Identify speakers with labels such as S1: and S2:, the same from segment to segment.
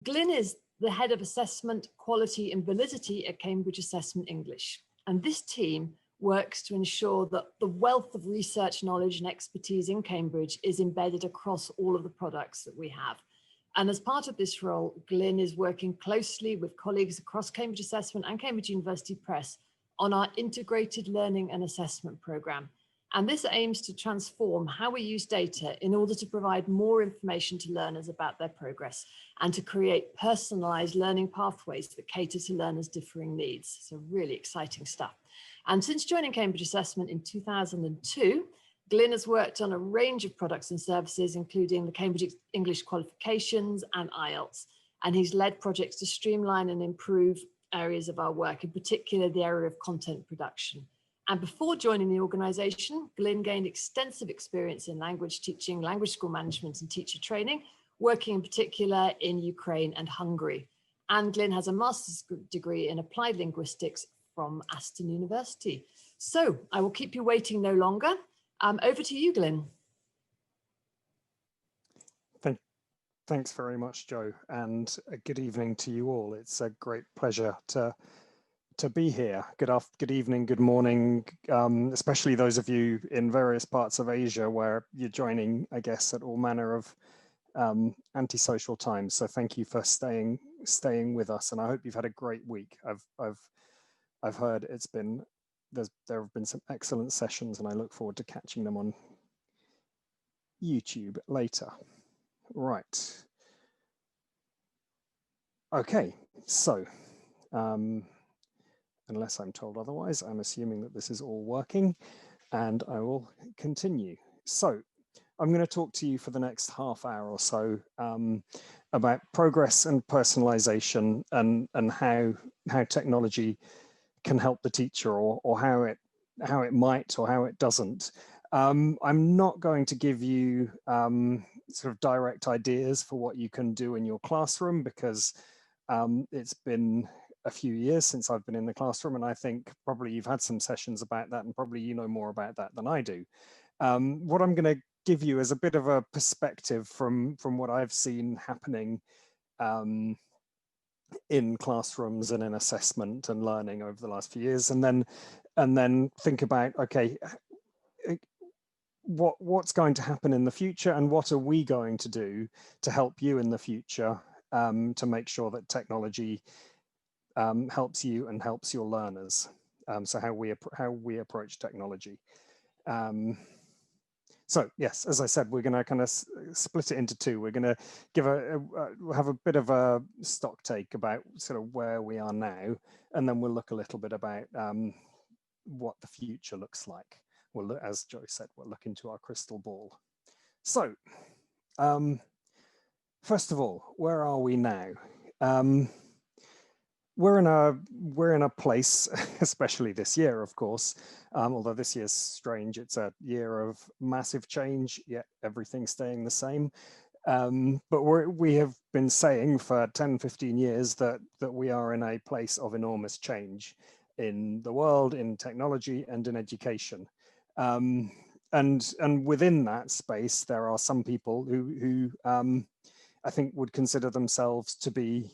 S1: Glyn is the head of assessment, quality and validity at Cambridge Assessment English. And this team works to ensure that the wealth of research knowledge and expertise in Cambridge is embedded across all of the products that we have. And as part of this role, Glyn is working closely with colleagues across Cambridge Assessment and Cambridge University Press on our integrated learning and assessment programme. And this aims to transform how we use data in order to provide more information to learners about their progress and to create personalised learning pathways that cater to learners' differing needs. So really exciting stuff. And since joining Cambridge Assessment in 2002, Glyn has worked on a range of products and services, including the Cambridge English qualifications and IELTS. And he's led projects to streamline and improve areas of our work, in particular the area of content production. And before joining the organisation, Glyn gained extensive experience in language teaching, language school management and teacher training, working in particular in Ukraine and Hungary. And Glyn has a master's degree in applied linguistics from Aston University. So I will keep you waiting no longer. Over to you, Glyn.
S2: Thanks very much, Jo, and a good evening to you all. It's a great pleasure to be here. Good evening, good morning, especially those of you in various parts of Asia where you're joining, I guess, at all manner of antisocial times. So thank you for staying with us, and I hope you've had a great week. I've heard there have been some excellent sessions, and I look forward to catching them on YouTube later. Right. Okay, so unless I'm told otherwise, I'm assuming that this is all working, and I will continue. So I'm going to talk to you for the next half hour or so about progress and personalization and how technology can help the teacher, or how it might or how it doesn't. I'm not going to give you sort of direct ideas for what you can do in your classroom, because it's been a few years since I've been in the classroom, and I think probably you've had some sessions about that, and probably you know more about that than I do. What I'm going to give you is a bit of a perspective from what I've seen happening in classrooms and in assessment and learning over the last few years, and then think about, okay, what's going to happen in the future, and what are we going to do to help you in the future to make sure that technology helps you and helps your learners. So how we approach technology. So yes, as I said, we're going to kind of split it into two. We're going to have a bit of a stock take about sort of where we are now, and then we'll look a little bit about what the future looks like. We'll look, as Jo said, we'll look into our crystal ball. So first of all, where are we now? We're in a place, especially this year, of course, although this year's strange. It's a year of massive change, yet everything's staying the same. But we have been saying for 10, 15 years that we are in a place of enormous change in the world, in technology and in education. And within that space, there are some people who I think would consider themselves to be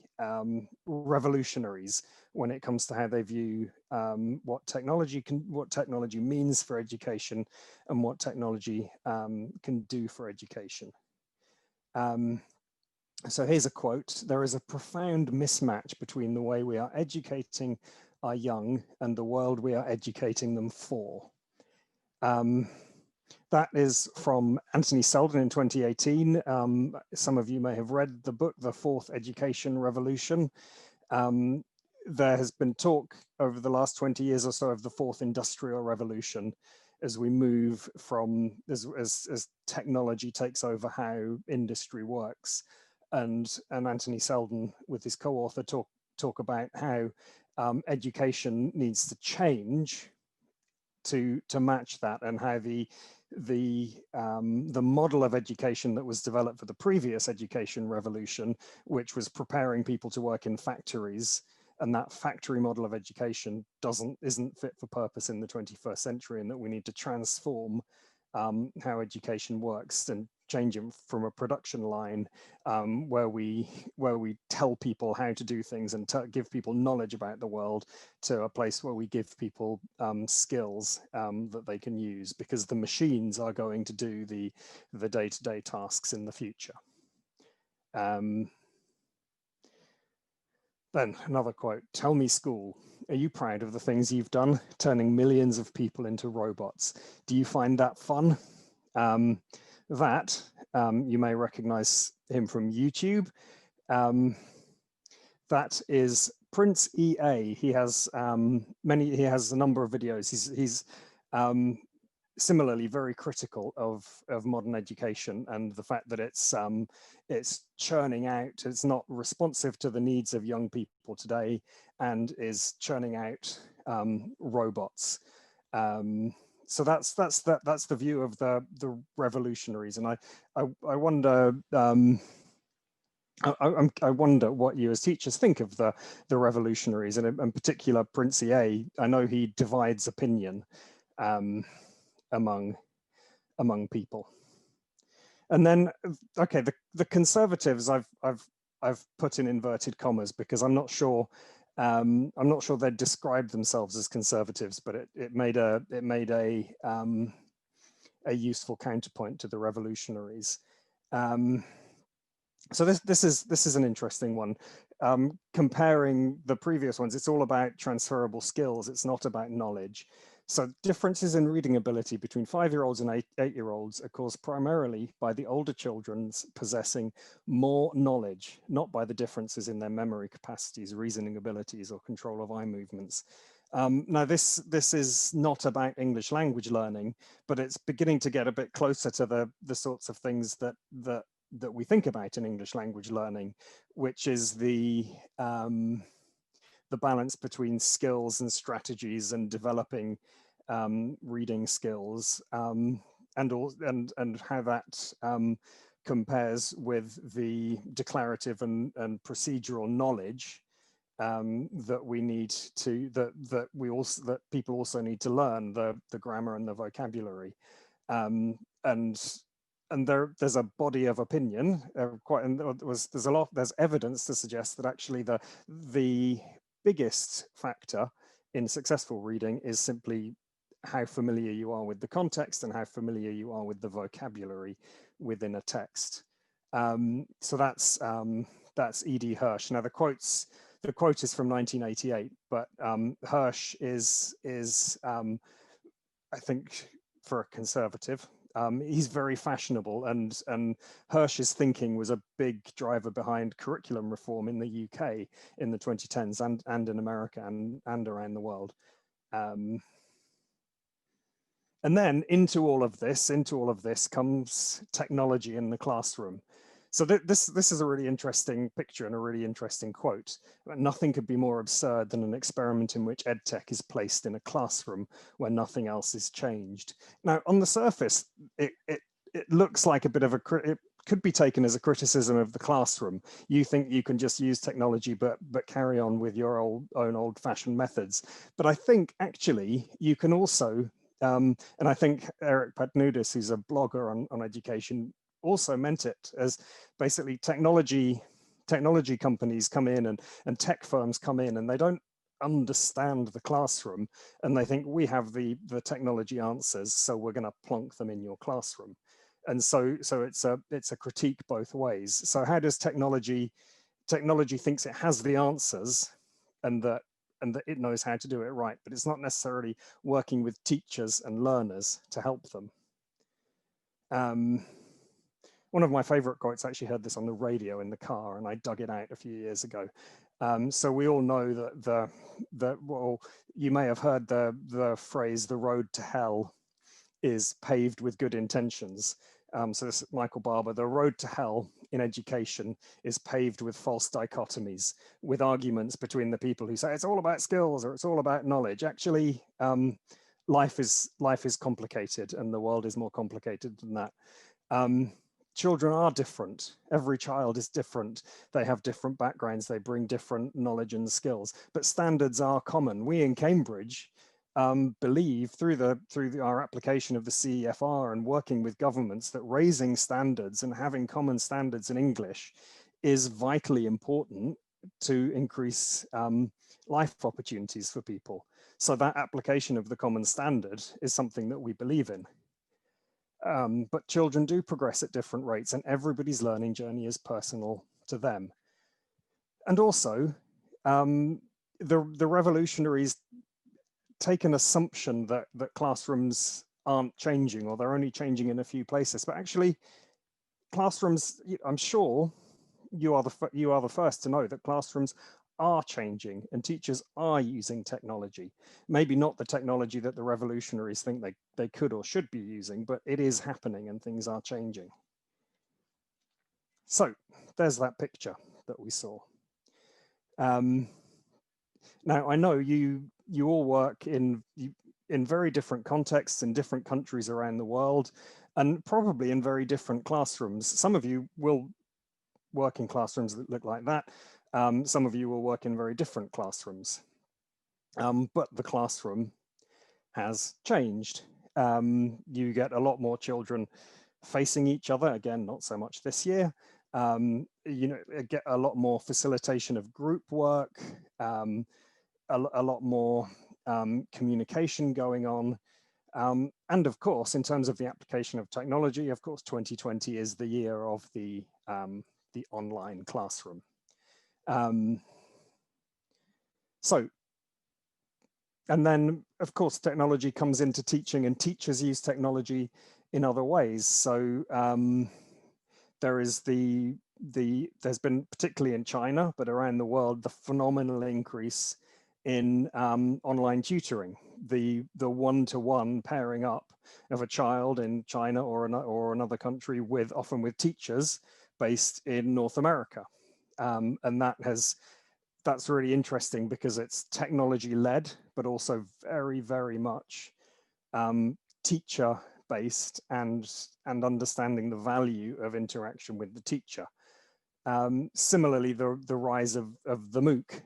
S2: revolutionaries when it comes to how they view what technology means for education and what technology can do for education. So here's a quote: "There is a profound mismatch between the way we are educating our young and the world we are educating them for." That is from Anthony Seldon in 2018. Some of you may have read the book, The Fourth Education Revolution. There has been talk over the last 20 years or so of the fourth industrial revolution as we move from, as technology takes over how industry works. And Anthony Seldon, with his co-author, talk about how education needs to change to match that, and how the model of education that was developed for the previous education revolution, which was preparing people to work in factories, and that factory model of education isn't fit for purpose in the 21st century, and that we need to transform how education works and change it from a production line where we tell people how to do things and give people knowledge about the world, to a place where we give people skills that they can use, because the machines are going to do the day-to-day tasks in the future. Then another quote: "Tell me, school, are you proud of the things you've done, turning millions of people into robots? Do you find that fun?" You may recognize him from YouTube. That is Prince EA. He has he has a number of videos. He's similarly very critical of modern education and the fact that it's churning out, it's not responsive to the needs of young people today, and is churning out robots. So that's the view of the revolutionaries, and I wonder I wonder what you as teachers think of the revolutionaries, and in particular Prince EA. I know he divides opinion among people. And then, okay, the conservatives I've put in inverted commas, because I'm not sure they'd describe themselves as conservatives, but it made a useful counterpoint to the revolutionaries. So this is an interesting one. Comparing the previous ones, it's all about transferable skills. It's not about knowledge. So differences in reading ability between 5-year-olds and 8-year-olds are caused primarily by the older children's possessing more knowledge, not by the differences in their memory capacities, reasoning abilities, or control of eye movements. Now, this is not about English language learning, but it's beginning to get a bit closer to the sorts of things that we think about in English language learning, which is the balance between skills and strategies and developing reading skills, and how that compares with the declarative and procedural knowledge that we need to that people also need to learn, the grammar and the vocabulary, and there's a body of opinion there's evidence to suggest that actually the biggest factor in successful reading is simply how familiar you are with the context and how familiar you are with the vocabulary within a text. So that's E.D. Hirsch. Now the quote is from 1988, but Hirsch is I think, for a conservative, he's very fashionable, and Hirsch's thinking was a big driver behind curriculum reform in the UK in the 2010s and in America and around the world. And then into all of this comes technology in the classroom. So this is a really interesting picture and a really interesting quote. Nothing could be more absurd than an experiment in which EdTech is placed in a classroom where nothing else is changed. Now, on the surface, it looks like a bit of it could be taken as a criticism of the classroom. You think you can just use technology, but carry on with your own old-fashioned methods. But I think actually you can also, and I think Eric Patnoudis, who's a blogger on education, also meant it as basically technology companies come in and tech firms come in, and they don't understand the classroom, and they think we have the technology answers, so we're going to plonk them in your classroom. And so it's a critique both ways. So how does technology thinks it has the answers and that it knows how to do it right, but it's not necessarily working with teachers and learners to help them. One of my favorite quotes, I actually heard this on the radio in the car, and I dug it out a few years ago. So we all know that well, you may have heard the phrase, the road to hell is paved with good intentions. So this is Michael Barber: the road to hell in education is paved with false dichotomies, with arguments between the people who say it's all about skills or it's all about knowledge. Actually, life is complicated, and the world is more complicated than that. Children are different. Every child is different. They have different backgrounds. They bring different knowledge and skills, but standards are common. We in Cambridge believe through our application of the CEFR and working with governments that raising standards and having common standards in English is vitally important to increase life opportunities for people. So that application of the common standard is something that we believe in. But children do progress at different rates, and everybody's learning journey is personal to them. And also, the revolutionaries take an assumption that classrooms aren't changing, or they're only changing in a few places. But actually, classrooms, I'm sure you are the first to know that classrooms are changing and teachers are using technology. Maybe not the technology that the revolutionaries think they could or should be using, but it is happening and things are changing. So there's that picture that we saw. Now, I know you all work in very different contexts in different countries around the world, and probably in very different classrooms. Some of you will work in classrooms that look like that. Some of you will work in very different classrooms. But the classroom has changed. You get a lot more children facing each other, again, not so much this year. You know, get a lot more facilitation of group work, a lot more communication going on. And of course, in terms of the application of technology, of course, 2020 is the year of the online classroom. So, and then of course, technology comes into teaching, and teachers use technology in other ways. So there's been, particularly in China, but around the world, the phenomenal increase in online tutoring, the one-to-one pairing up of a child in China or another country often with teachers based in North America. And that's really interesting because it's technology led, but also very, very much teacher based and understanding the value of interaction with the teacher. Similarly, the rise of the MOOC,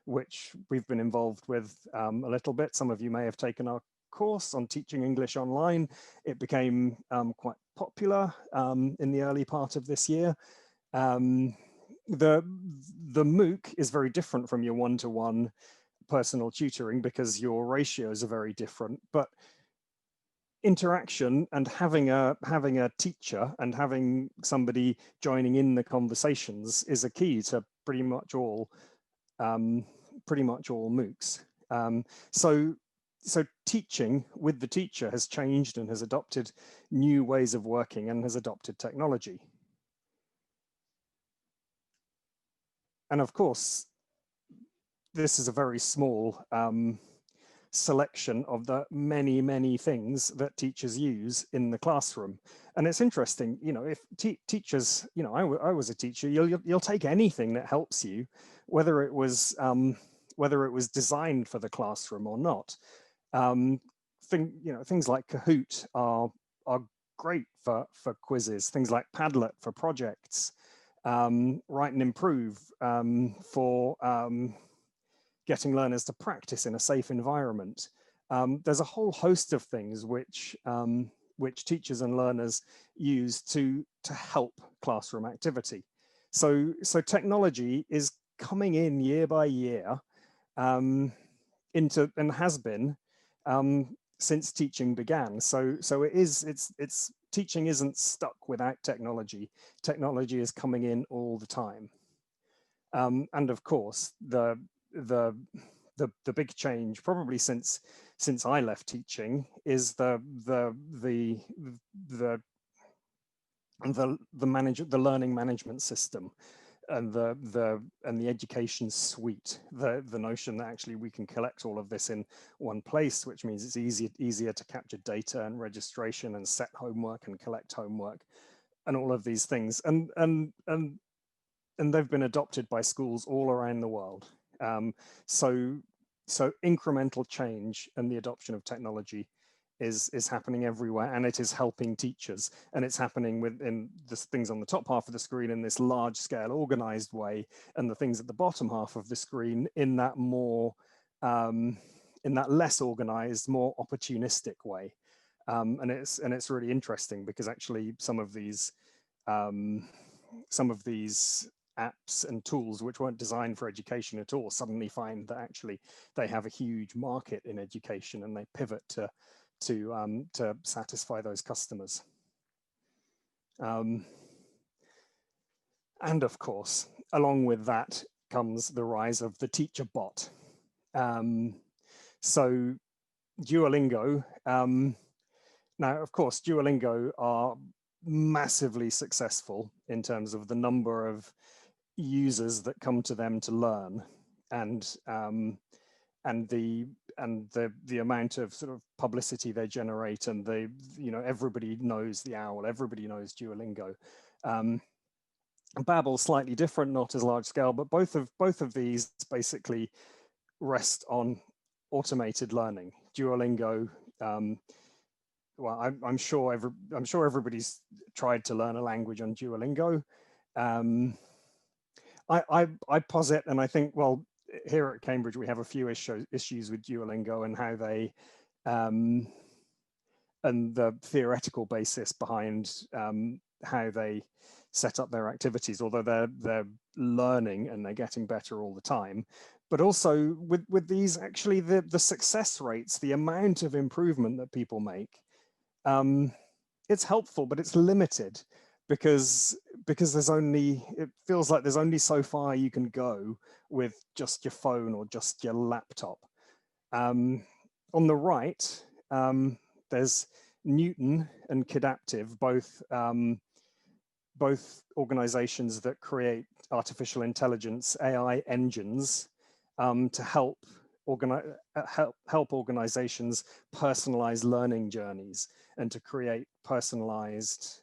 S2: which we've been involved with a little bit. Some of you may have taken our course on teaching English online. It became quite popular in the early part of this year. The MOOC is very different from your one-to-one personal tutoring because your ratios are very different, but interaction and having a teacher and having somebody joining in the conversations is a key to pretty much all MOOCs. So teaching with the teacher has changed and has adopted new ways of working and has adopted technology. And of course, this is a very small selection of the many, many things that teachers use in the classroom. And it's interesting, you know, if teachers, you know, I was a teacher, you'll take anything that helps you, whether it was designed for the classroom or not. Things like Kahoot are great for quizzes, things like Padlet for projects, Write and Improve for getting learners to practice in a safe environment. There's a whole host of things which teachers and learners use to help classroom activity. So technology is coming in year by year into, and has been since teaching began. So it's teaching isn't stuck without technology. Technology is coming in all the time. And of course, the big change, probably since I left teaching, is the learning management system and the education suite. The notion that actually we can collect all of this in one place, which means it's easier to capture data and registration and set homework and collect homework and all of these things. And they've been adopted by schools all around the world. So incremental change and the adoption of technology is happening everywhere, and it is helping teachers, and it's happening within the things on the top half of the screen in this large scale organized way, and the things at the bottom half of the screen in that more less organized, more opportunistic way. And it's really interesting because actually some of these apps and tools which weren't designed for education at all suddenly find that actually they have a huge market in education, and they pivot to satisfy those customers. And of course, along with that comes the rise of the teacher bot. So Duolingo, now of course Duolingo are massively successful in terms of the number of users that come to them to learn, and the amount of sort of publicity they generate, and everybody knows the OWL, everybody knows Duolingo. Babbel's slightly different, not as large scale, but both of these basically rest on automated learning. Duolingo, well, I'm sure everybody's tried to learn a language on Duolingo. I posit, and I think, well, here at Cambridge we have a few issues with Duolingo and how they and the theoretical basis behind how they set up their activities, although they're learning and they're getting better all the time. But also with these, actually the success rates, the amount of improvement that people make, it's helpful, but it's limited because it feels like there's only so far you can go with just your phone or just your laptop. On the right, there's Newton and Kidaptive, both organizations that create artificial intelligence AI engines to help organizations personalize learning journeys and to create personalized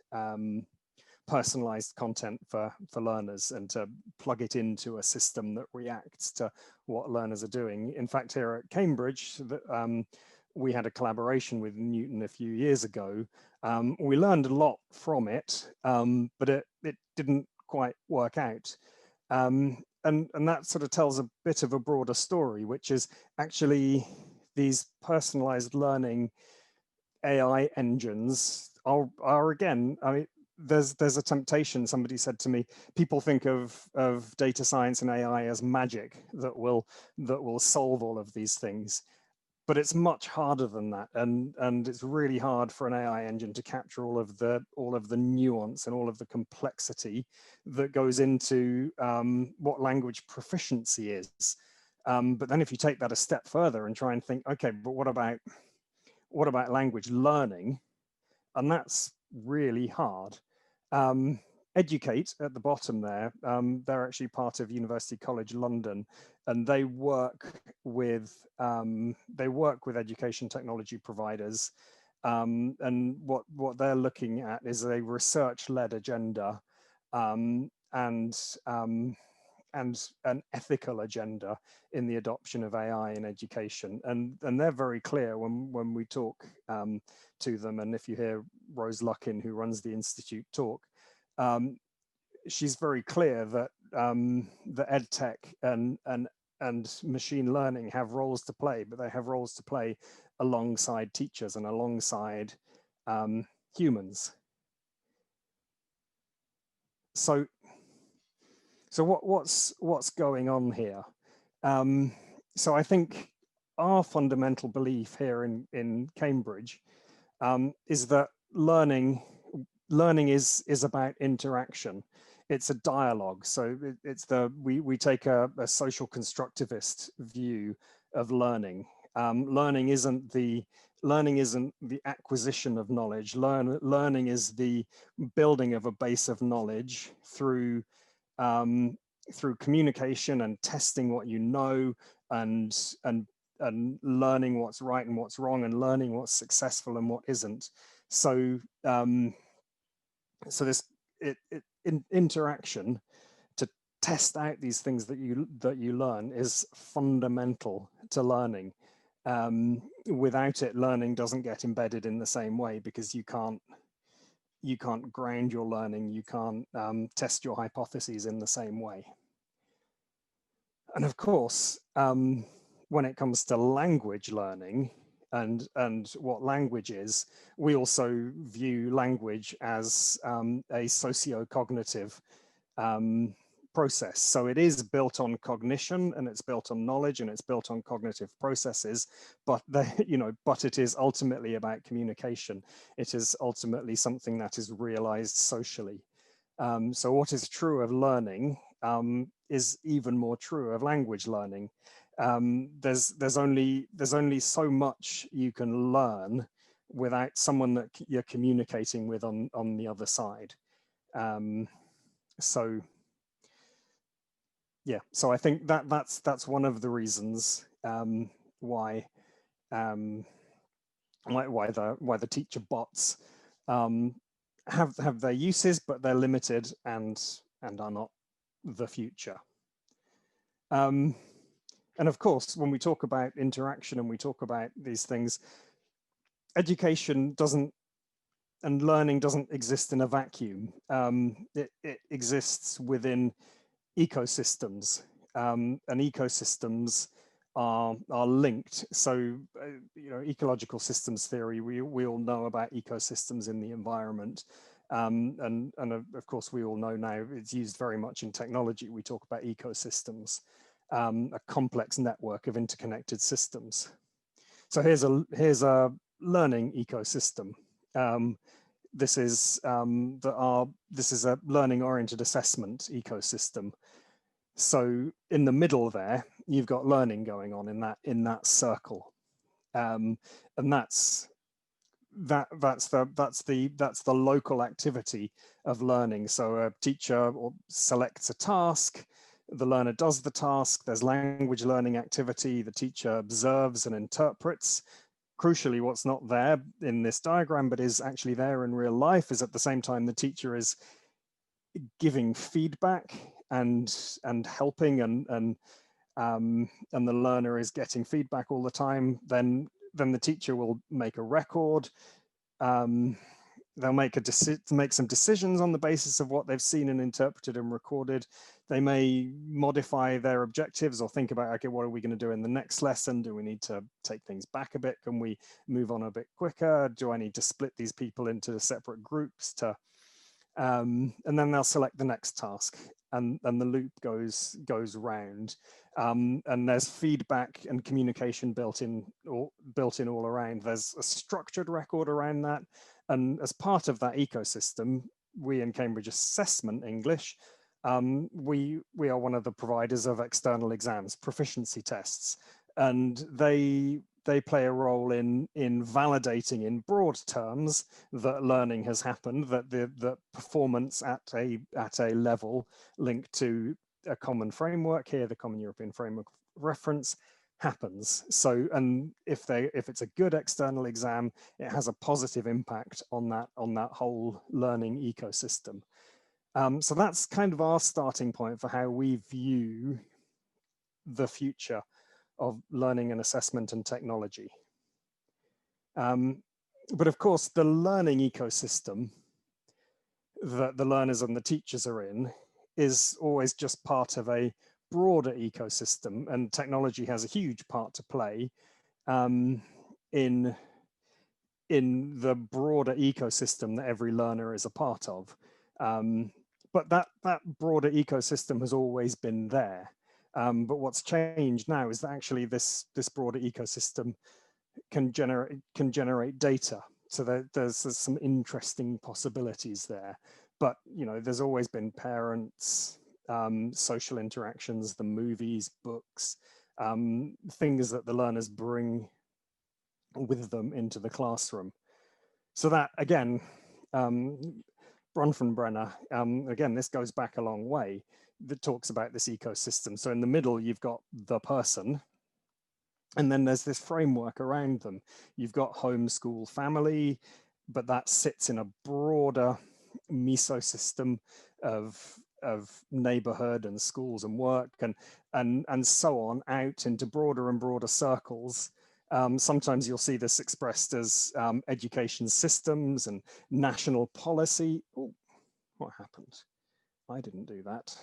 S2: content for learners, and to plug it into a system that reacts to what learners are doing. In fact, here at Cambridge, we had a collaboration with Newton a few years ago. We learned a lot from it, but it didn't quite work out. And that sort of tells a bit of a broader story, which is actually these personalized learning AI engines are again, I mean, there's a temptation. Somebody said to me, people think of data science and AI as magic that will solve all of these things. But it's much harder than that, and it's really hard for an AI engine to capture all of the nuance and all of the complexity that goes into what language proficiency is. But then if you take that a step further and try and think, okay, but what about language learning? And that's really hard. Educate at the bottom there, they're actually part of University College London, and they work with education technology providers, and what they're looking at is a research-led agenda and an ethical agenda in the adoption of AI in education, and they're very clear when we talk to them. And if you hear Rose Luckin, who runs the institute, talk, she's very clear that the ed tech and machine learning have roles to play, but they have roles to play alongside teachers and alongside humans. So what's going on here? So I think our fundamental belief here in Cambridge is that learning is about interaction. It's a dialogue. So we take a social constructivist view of learning. Learning isn't the acquisition of knowledge. Learning is the building of a base of knowledge through communication and testing what you know, and learning what's right and what's wrong, and learning what's successful and what isn't. So this interaction to test out these things that you learn is fundamental to learning. Without it, learning doesn't get embedded in the same way, because you can't ground your learning, you can't test your hypotheses in the same way. And of course, when it comes to language learning and what language is, we also view language as a socio-cognitive process. So it is built on cognition, and it's built on knowledge, and it's built on cognitive processes, but but it is ultimately about communication. It is ultimately something that is realized socially. So what is true of learning is even more true of language learning. There's only so much you can learn without someone that you're communicating with on the other side. So yeah, so I think that's one of the reasons why the teacher bots have their uses, but they're limited and are not the future. And of course, when we talk about interaction and we talk about these things, education doesn't and learning doesn't exist in a vacuum. It exists within ecosystems, and ecosystems are linked. So, ecological systems theory, we all know about ecosystems in the environment. And of course, we all know now it's used very much in technology. We talk about ecosystems, a complex network of interconnected systems. So here's a learning ecosystem. This is a learning-oriented assessment ecosystem. So in the middle there, you've got learning going on in that circle, and that's the local activity of learning. So a teacher selects a task, the learner does the task. There's language learning activity. The teacher observes and interprets. Crucially, what's not there in this diagram, but is actually there in real life, is at the same time the teacher is giving feedback and helping, and the learner is getting feedback all the time. Then the teacher will make a record. They'll make some decisions on the basis of what they've seen and interpreted and recorded. They may modify their objectives or think about, okay, what are we going to do in the next lesson? Do we need to take things back a bit? Can we move on a bit quicker? Do I need to split these people into separate groups to, and then they'll select the next task, and the loop goes round. And there's feedback and communication built in all around. There's a structured record around that. And as part of that ecosystem, we in Cambridge Assessment English, we are one of the providers of external exams, proficiency tests, and they play a role in validating in broad terms that learning has happened, that the performance at a level linked to a common framework, here the Common European Framework Reference, happens. So, and if it's a good external exam, it has a positive impact on that whole learning ecosystem. So that's kind of our starting point for how we view the future of learning and assessment and technology. But of course, the learning ecosystem that the learners and the teachers are in is always just part of a broader ecosystem, and technology has a huge part to play in the broader ecosystem that every learner is a part of. But that broader ecosystem has always been there. But what's changed now is that actually this broader ecosystem can generate data. So there's some interesting possibilities there. But there's always been parents, social interactions, the movies, books, things that the learners bring with them into the classroom. So that again, Bronfenbrenner, again, this goes back a long way, that talks about this ecosystem. So in the middle, you've got the person, and then there's this framework around them. You've got home, school, family, but that sits in a broader mesosystem of neighborhood and schools and work and so on, out into broader and broader circles. Sometimes you'll see this expressed as education systems and national policy. Oh, what happened? I didn't do that.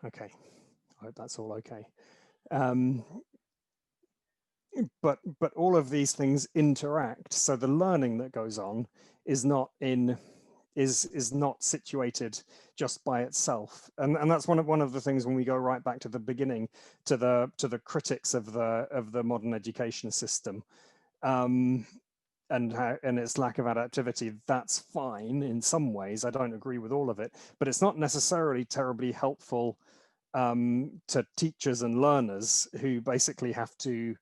S2: Okay, I hope that's all okay. But all of these things interact. So the learning that goes on is not situated just by itself, and that's one of the things when we go right back to the beginning, to the critics of the modern education system, and its lack of adaptivity. That's fine in some ways. I don't agree with all of it, but it's not necessarily terribly helpful to teachers and learners who basically have to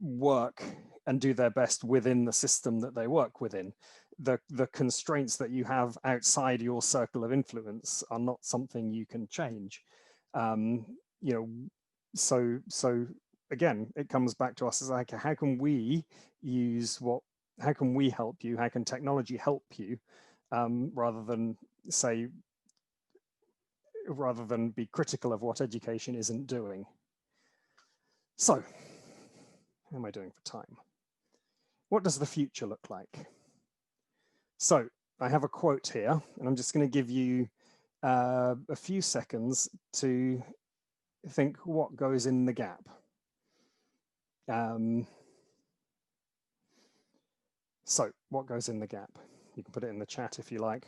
S2: work and do their best within the system that they work within. The constraints that you have outside your circle of influence are not something you can change. So again, it comes back to us as like, how can we how can we help you? How can technology help you? Rather than be critical of what education isn't doing. So, how am I doing for time? What does the future look like? So I have a quote here, and I'm just going to give you a few seconds to think what goes in the gap. So what goes in the gap? You can put it in the chat if you like.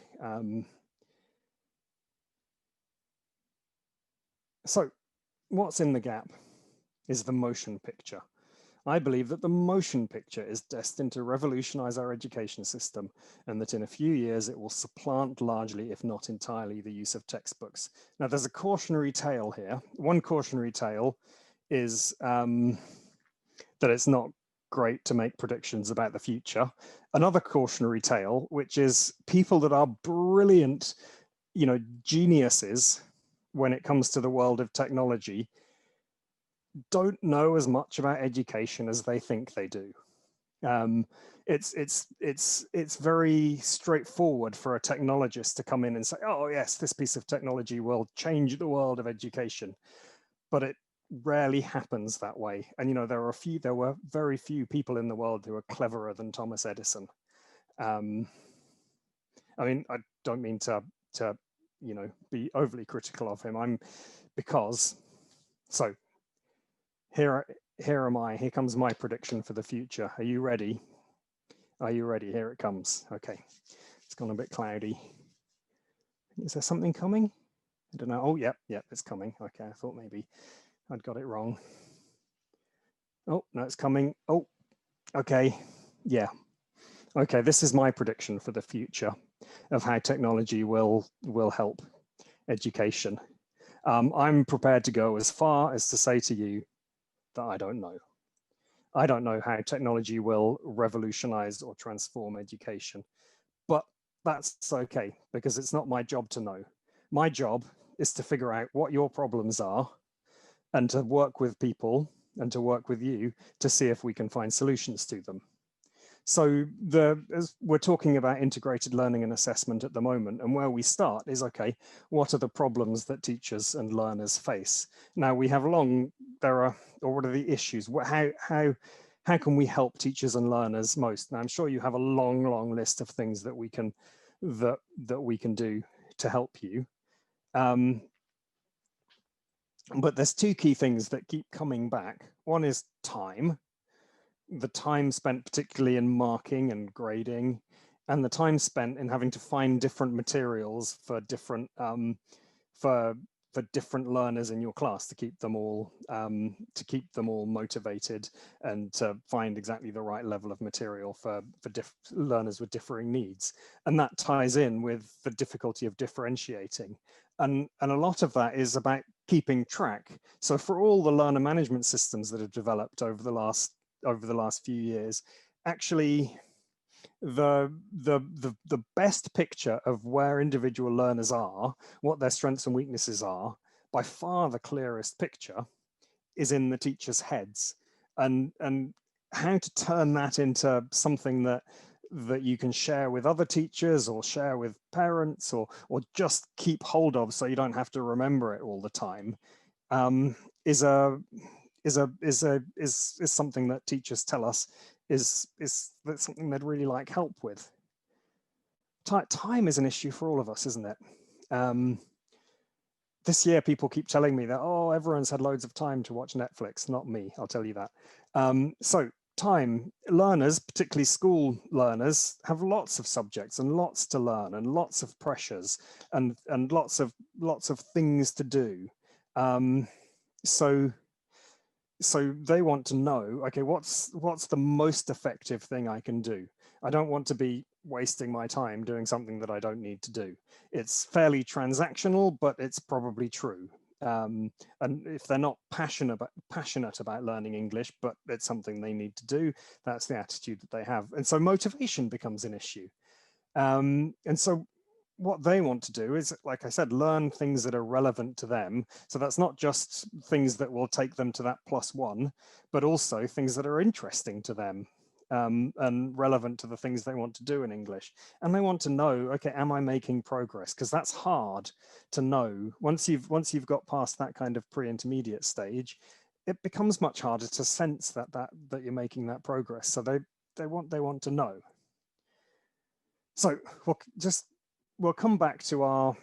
S2: So what's in the gap is the motion picture. I believe that the motion picture is destined to revolutionize our education system, and that in a few years it will supplant largely, if not entirely, the use of textbooks. Now, there's a cautionary tale here. One cautionary tale is that it's not great to make predictions about the future. Another cautionary tale, which is people that are brilliant, geniuses when it comes to the world of technology, don't know as much about education as they think they do. It's very straightforward for a technologist to come in and say, oh yes, this piece of technology will change the world of education, but it rarely happens that way. And there were very few people in the world who are cleverer than Thomas Edison. I mean, I don't mean to be overly critical of him. Here am I. Here comes my prediction for the future. Are you ready? Are you ready? Here it comes. Okay, it's gone a bit cloudy. Is there something coming? I don't know. Oh, yep, it's coming. Okay, I thought maybe I'd got it wrong. Oh, no, it's coming. Oh, okay, yeah. Okay, this is my prediction for the future of how technology will help education. I'm prepared to go as far as to say to you that I don't know. I don't know how technology will revolutionize or transform education, but that's okay, because it's not my job to know. My job is to figure out what your problems are and to work with people and to work with you to see if we can find solutions to them. So as we're talking about integrated learning and assessment at the moment, and where we start is, okay, what are the problems that teachers and learners face? Now what are the issues? How can we help teachers and learners most? Now I'm sure you have a long list of things that we can do to help you. But there's two key things that keep coming back. One is time. The time spent particularly in marking and grading, and the time spent in having to find different materials for different different learners in your class to keep them all motivated and to find exactly the right level of material for learners with differing needs. And that ties in with the difficulty of differentiating. And a lot of that is about keeping track. So for all the learner management systems that have developed over the last few years, actually the best picture of where individual learners are, what their strengths and weaknesses are, by far the clearest picture is in the teachers' heads, and how to turn that into something that you can share with other teachers or share with parents or just keep hold of so you don't have to remember it all the time, is something that teachers tell us is something they'd really like help with. Time is an issue for all of us, isn't it? this year, people keep telling me that, oh, everyone's had loads of time to watch Netflix. Not me, I'll tell you that. So time, learners, particularly school learners, have lots of subjects and lots to learn and lots of pressures and lots of things to do. So they want to know, okay, what's the most effective thing I can do? I don't want to be wasting my time doing something that I don't need to do. It's fairly transactional, but it's probably true. And if they're not passionate about learning English, but it's something they need to do, that's the attitude that they have. And so motivation becomes an issue. And so what they want to do is, like I said, learn things that are relevant to them. So that's not just things that will take them to that +1, but also things that are interesting to them, and relevant to the things they want to do in English. And they want to know, okay, am I making progress? Because that's hard to know. Once you've got past that kind of pre-intermediate stage, it becomes much harder to sense that you're making that progress. So they want to know. So we'll come back to our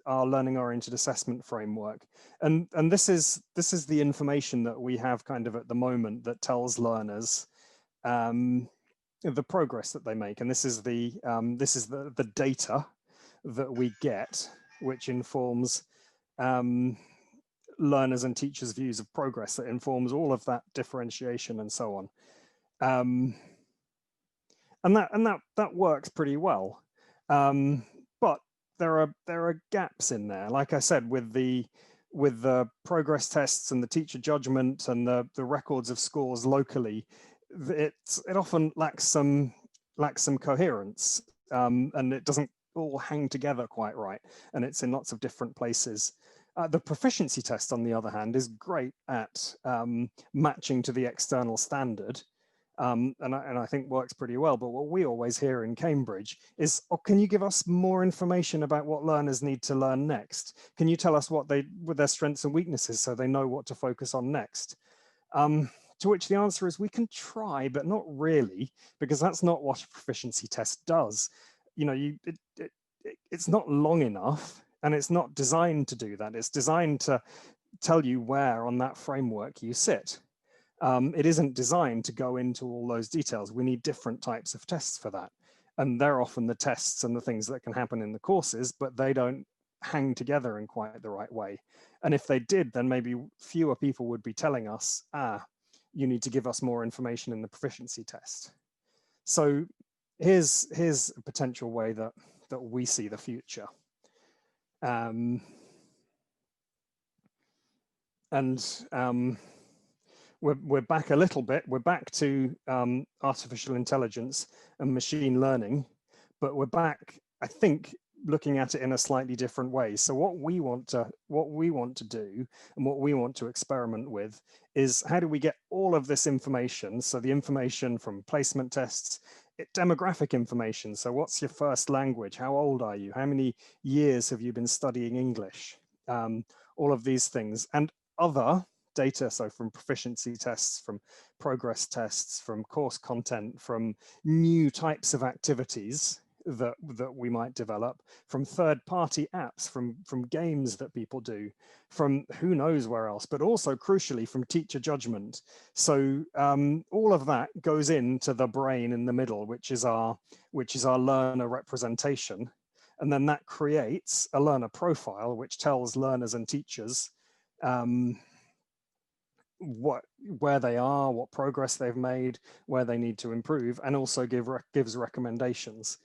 S2: learning-oriented assessment framework, and this is the information that we have kind of at the moment that tells learners the progress that they make, and this is the data that we get, which informs learners and teachers' views of progress, that informs all of that differentiation and so on. And that works pretty well, but there are gaps in there. Like I said, with the progress tests and the teacher judgment and the records of scores locally, it often lacks some coherence, and it doesn't all hang together quite right, and it's in lots of different places. The proficiency test, on the other hand, is great at matching to the external standard. And I think works pretty well. But what we always hear in Cambridge is, oh, can you give us more information about what learners need to learn next? Can you tell us what their strengths and weaknesses, so they know what to focus on next? To which the answer is, we can try, but not really, because that's not what a proficiency test does. You know, it's not long enough, and it's not designed to do that. It's designed to tell you where on that framework you sit. It isn't designed to go into all those details. We need different types of tests for that. And they're often the tests and the things that can happen in the courses, but they don't hang together in quite the right way. And if they did, then maybe fewer people would be telling us, you need to give us more information in the proficiency test. So here's a potential way that we see the future. We're back a little bit. We're back to artificial intelligence and machine learning, but we're back, I think, looking at it in a slightly different way. So what we want to do and what we want to experiment with is, how do we get all of this information? So the information from placement tests, demographic information. So what's your first language? How old are you? How many years have you been studying English? All of these things, and other data, so from proficiency tests, from progress tests, from course content, from new types of activities that we might develop, from third-party apps, from games that people do, from who knows where else, but also crucially from teacher judgment. So all of that goes into the brain in the middle, which is our learner representation. And then that creates a learner profile, which tells learners and teachers where they are, what progress they've made, where they need to improve, and also gives recommendations.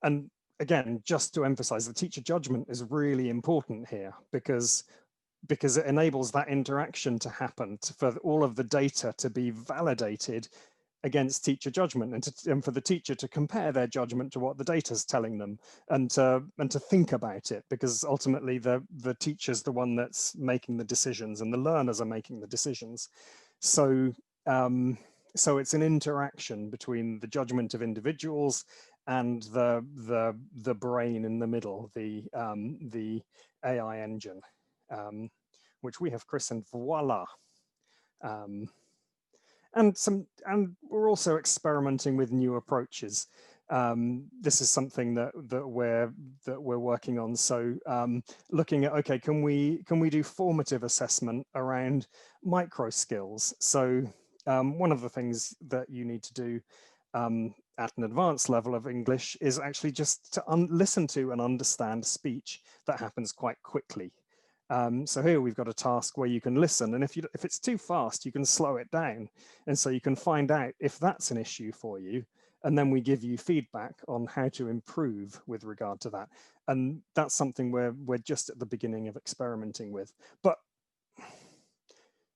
S2: And again, just to emphasize, the teacher judgment is really important here, because it enables that interaction to happen, for all of the data to be validated against teacher judgment, and for the teacher to compare their judgment to what the data is telling them, and to think about it, because ultimately the teacher's the one that's making the decisions and the learners are making the decisions. So so it's an interaction between the judgment of individuals and the brain in the middle, the AI engine, which we have christened Voila. and we're also experimenting with new approaches. This is something that we're working on. So looking at, okay, can we do formative assessment around micro skills? So one of the things that you need to do at an advanced level of English is actually just to listen to and understand speech that happens quite quickly. So here we've got a task where you can listen, and if it's too fast, you can slow it down, and so you can find out if that's an issue for you, and then we give you feedback on how to improve with regard to that. And that's something we're just at the beginning of experimenting with.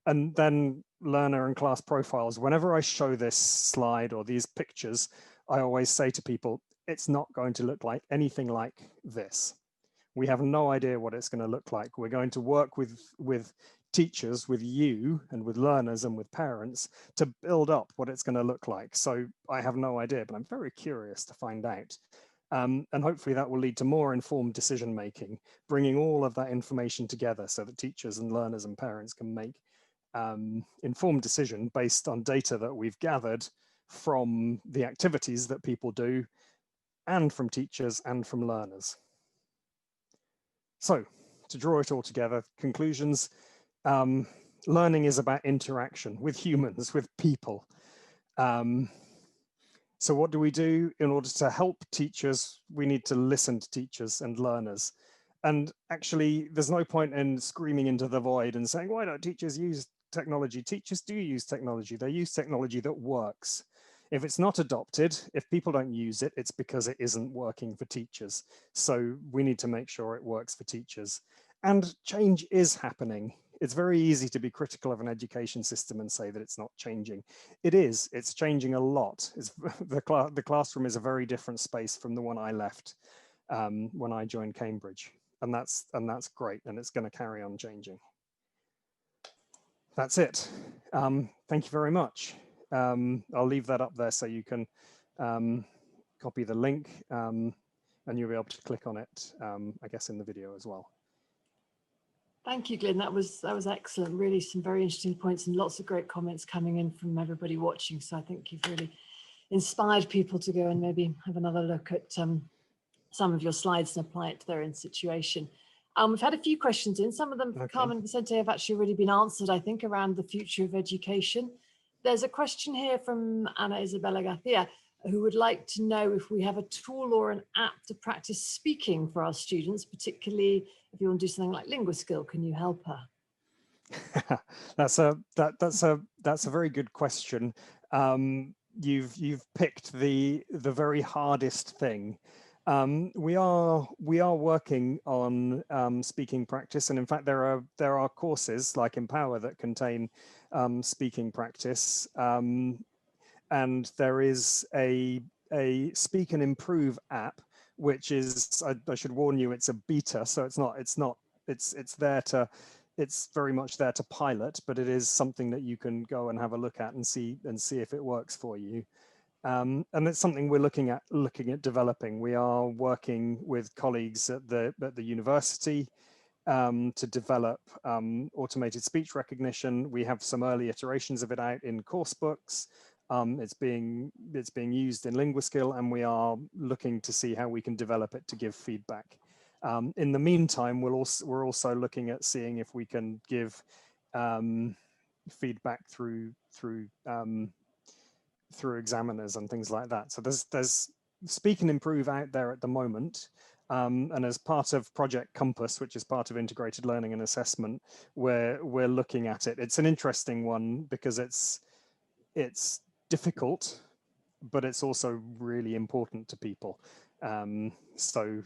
S2: And then learner and class profiles. Whenever I show this slide or these pictures, I always say to people, it's not going to look like anything like this. We have no idea what it's going to look like. We're going to work with teachers, with you, and with learners and with parents to build up what it's going to look like. So I have no idea, but I'm very curious to find out. And hopefully that will lead to more informed decision making, bringing all of that information together so that teachers and learners and parents can make informed decision based on data that we've gathered from the activities that people do, and from teachers and from learners. So to draw it all together, conclusions, learning is about interaction with humans, with people. So what do we do in order to help teachers? We need to listen to teachers and learners. And actually, there's no point in screaming into the void and saying, why don't teachers use technology? Teachers do use technology. They use technology that works. If it's not adopted, if people don't use it, it's because it isn't working for teachers. So we need to make sure it works for teachers. And change is happening. It's very easy to be critical of an education system and say that it's not changing. It is. It's changing a lot. The classroom is a very different space from the one I left when I joined Cambridge. And that's great. And it's going to carry on changing. That's it. Thank you very much. I'll leave that up there so you can copy the link and you'll be able to click on it, I guess, in the video as well.
S1: Thank you, Glyn. That was excellent. Really some very interesting points and lots of great comments coming in from everybody watching. So I think you've really inspired people to go and maybe have another look at some of your slides and apply it to their own situation. We've had a few questions in. Some of them, okay, Carmen and Vicente, have actually already been answered, I think, around the future of education. There's a question here from Ana Isabella Garcia, who would like to know if we have a tool or an app to practice speaking for our students, particularly if you want to do something like LinguaSkill. Can you help her?
S2: That's a very good question. You've picked the very hardest thing. We are working on speaking practice, and in fact there are courses like Empower that contain speaking practice, and there is a Speak and Improve app, which is, I should warn you, it's a beta, so it's very much there to pilot, but it is something that you can go and have a look at and see if it works for you. And it's something we're looking at developing. We are working with colleagues at the university to develop automated speech recognition. We have some early iterations of it out in course books. It's being used in LinguaSkill, and we are looking to see how we can develop it to give feedback. In the meantime, we're also looking at seeing if we can give feedback through examiners and things like that. So there's Speak and Improve out there at the moment. And as part of Project Compass, which is part of integrated learning and assessment, we're looking at it. It's an interesting one because it's difficult, but it's also really important to people. So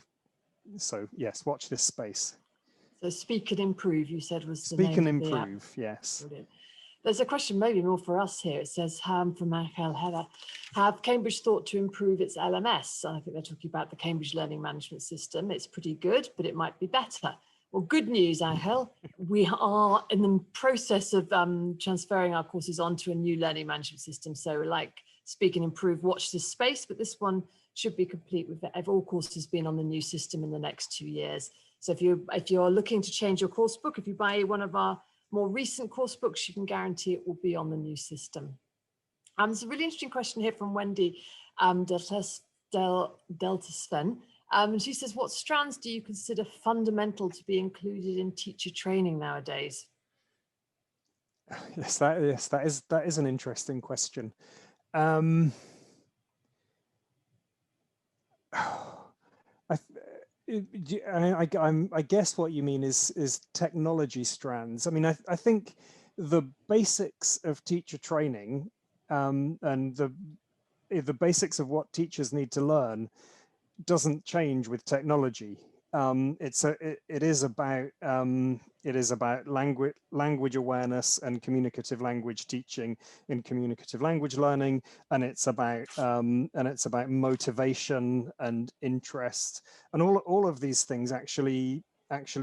S2: yes, watch this space.
S1: So Speak and Improve, you said, was the
S2: Speak
S1: name
S2: and
S1: of the
S2: Improve,
S1: app.
S2: yes.
S1: Brilliant. There's a question maybe more for us here. It says, from Michael Heather, have Cambridge thought to improve its LMS? And I think they're talking about the Cambridge Learning Management System. It's pretty good, but it might be better. Well, good news, Angel. We are in the process of transferring our courses onto a new learning management system. So like Speak and Improve, watch this space, but this one should be complete with all courses being on the new system in the next 2 years. So if you're looking to change your course book, if you buy one of our more recent course books, you can guarantee it will be on the new system. There's a really interesting question here from Wendy Delta-Sven. And she says, what strands do you consider fundamental to be included in teacher training nowadays?
S2: Yes, that is an interesting question. I guess what you mean is technology strands. I mean, I think the basics of teacher training and the basics of what teachers need to learn doesn't change with technology. It is about language awareness and communicative language teaching and communicative language learning, and it's about motivation and interest, and all of these things actually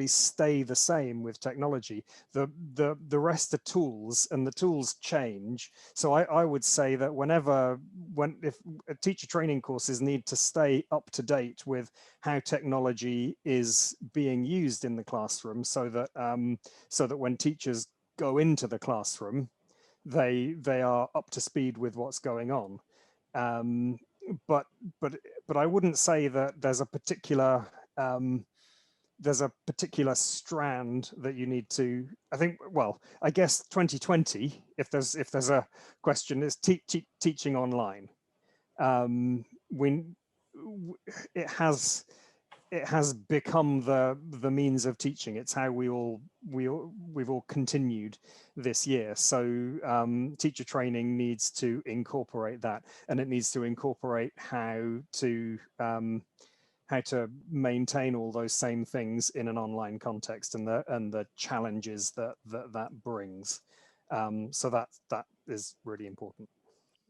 S2: stay the same with technology. The rest are tools, and the tools change. So I would say that if teacher training courses need to stay up to date with how technology is being used in the classroom, so that when teachers go into the classroom, they are up to speed with what's going on. But I wouldn't say that there's a particular strand that you need to. I think, well, I guess 2020, if there's a question, is teaching online. It has become the means of teaching. It's how we've all continued this year. So teacher training needs to incorporate that, and it needs to incorporate how to maintain all those same things in an online context, and the challenges that brings. So that is really important.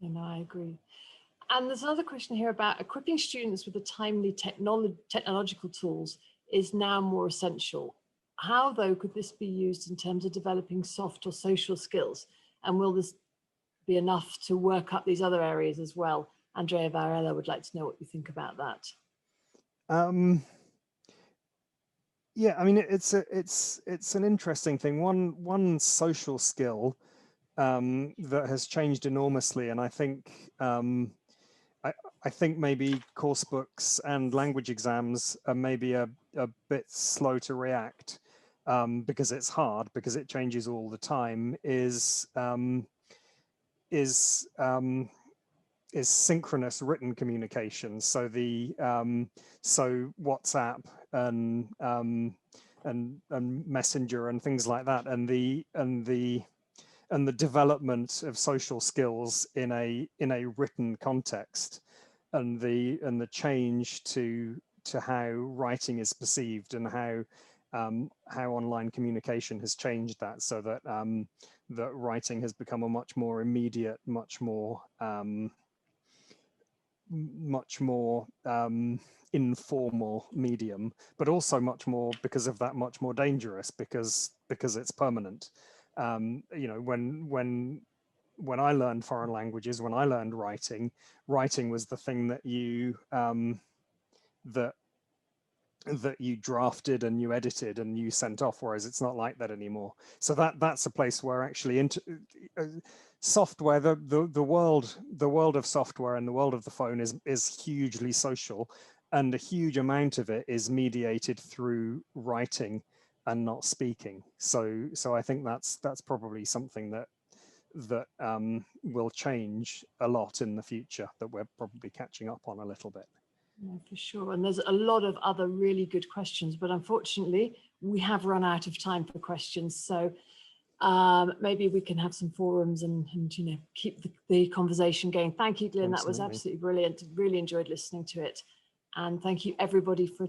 S1: And I agree. And there's another question here about equipping students with the timely technological tools is now more essential. How, though, could this be used in terms of developing soft or social skills? And will this be enough to work up these other areas as well? Andrea Varela would like to know what you think about that.
S2: Yeah, I mean, it's an interesting thing. One social skill that has changed enormously, and I think I think maybe course books and language exams are maybe a bit slow to react, because it's hard, because it changes all the time, is synchronous written communication. So so WhatsApp and Messenger and things like that, and the development of social skills in a written context, and the change to how writing is perceived, and how online communication has changed that, so that that writing has become a much more immediate, much more informal medium, but also much more, because of that, much more dangerous, because it's permanent. You know, when I learned foreign languages, when I learned writing was the thing that you that you drafted and you edited and you sent off, whereas it's not like that anymore. So that's a place where actually software, the world of software and the world of the phone is hugely social, and a huge amount of it is mediated through writing and not speaking. So I think that's probably something that will change a lot in the future, that we're probably catching up on a little bit.
S1: Yeah, for sure. And there's a lot of other really good questions, but unfortunately we have run out of time for questions. So maybe we can have some forums and you know, keep the conversation going. Thank you, Glyn. That was absolutely brilliant. Really enjoyed listening to it. And thank you everybody for